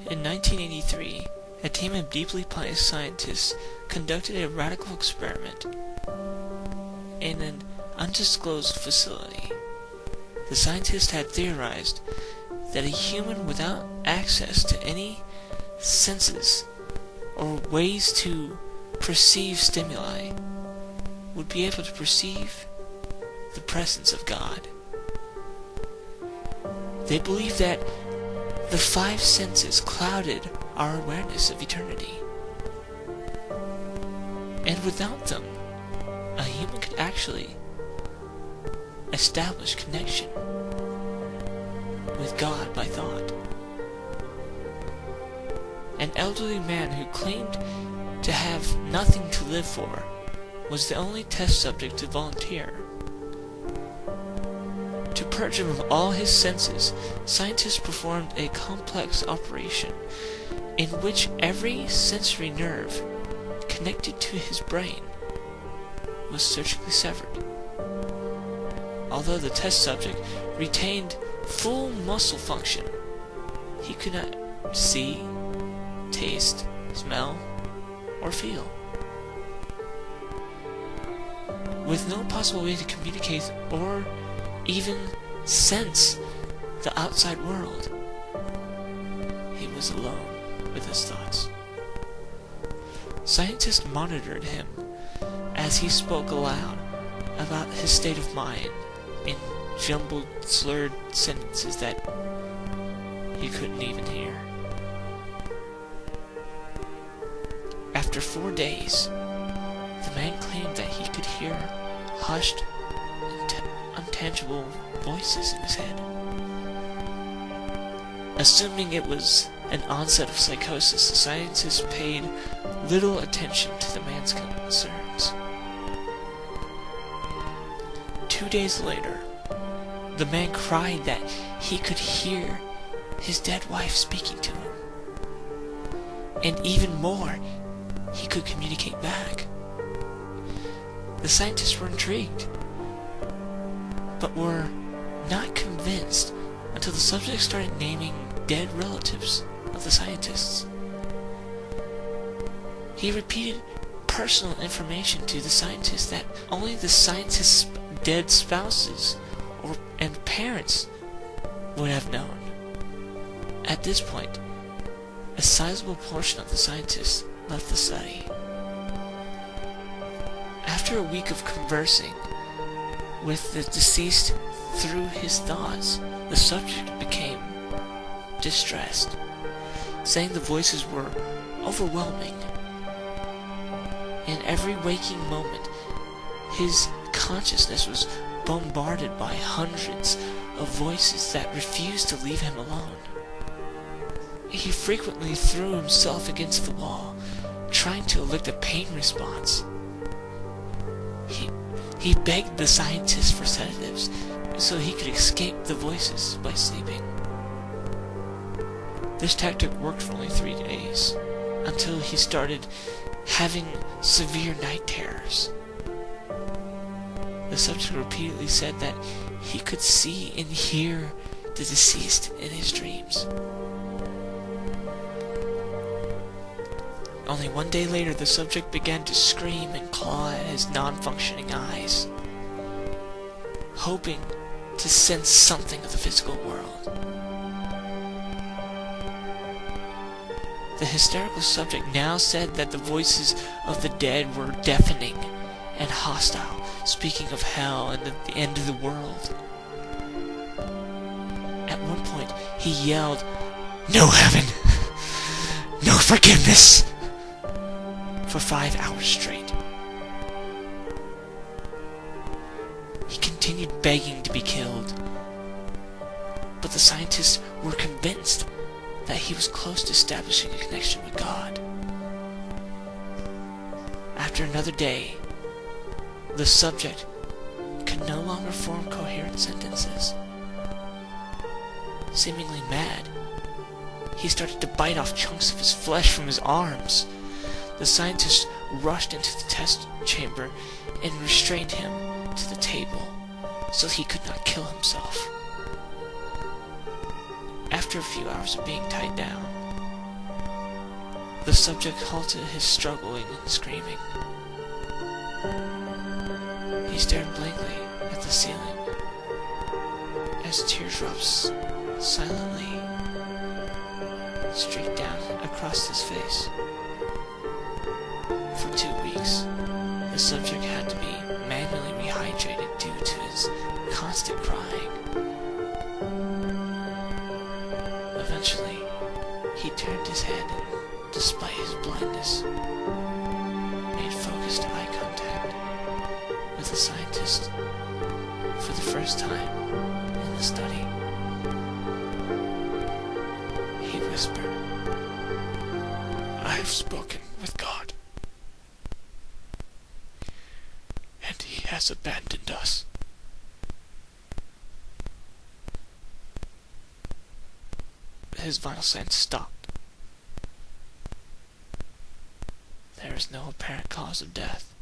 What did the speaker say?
In 1983, a team of deeply pious scientists conducted a radical experiment in an undisclosed facility. The scientists had theorized that a human without access to any senses or ways to perceive stimuli would be able to perceive the presence of God. They believed that the five senses clouded our awareness of eternity, and without them, a human could actually establish connection with God by thought. An elderly man who claimed to have nothing to live for was the only test subject to volunteer. To purge him of all his senses, scientists performed a complex operation in which every sensory nerve connected to his brain was surgically severed. Although the test subject retained full muscle function, he could not see, taste, smell, or feel. With no possible way to communicate or even sense the outside world, he was alone with his thoughts. Scientists monitored him as he spoke aloud about his state of mind in jumbled, slurred sentences that he couldn't even hear. After 4 days, the man claimed that he could hear hushed, untangible voices in his head. Assuming it was an onset of psychosis, the scientists paid little attention to the man's concerns. 2 days later, the man cried that he could hear his dead wife speaking to him. And even more, he could communicate back. The scientists were intrigued, but were not convinced until the subject started naming dead relatives of the scientists. He repeated personal information to the scientists that only the scientists' dead spouses and parents would have known. At this point, a sizable portion of the scientists left the study. After a week of conversing with the deceased through his thoughts, the subject became distressed, saying the voices were overwhelming. In every waking moment, his consciousness was bombarded by hundreds of voices that refused to leave him alone. He frequently threw himself against the wall, trying to elicit a pain response. He begged the scientists for sedatives so he could escape the voices by sleeping. This tactic worked for only 3 days, until he started having severe night terrors. The subject repeatedly said that he could see and hear the deceased in his dreams. Only 1 day later, the subject began to scream and claw at his non-functioning eyes, hoping to sense something of the physical world. The hysterical subject now said that the voices of the dead were deafening and hostile, speaking of hell and the end of the world. At one point, he yelled, "No heaven! No forgiveness!" for 5 hours straight. He continued begging to be killed, but the scientists were convinced that he was close to establishing a connection with God. After another day, the subject could no longer form coherent sentences. Seemingly mad, he started to bite off chunks of his flesh from his arms. The scientists rushed into the test chamber and restrained him to the table so he could not kill himself. After a few hours of being tied down, The subject halted his struggling and screaming. He stared blankly at the ceiling as teardrops silently streaked down across his face. For 2 weeks, the subject had to be manually rehydrated due to his constant crying. Eventually, he turned his head and, despite his blindness, made focused eye contact with the scientist for the first time in the study. He whispered, "I have spoken with God, and He has abandoned us." His vital signs stopped. There is no apparent cause of death.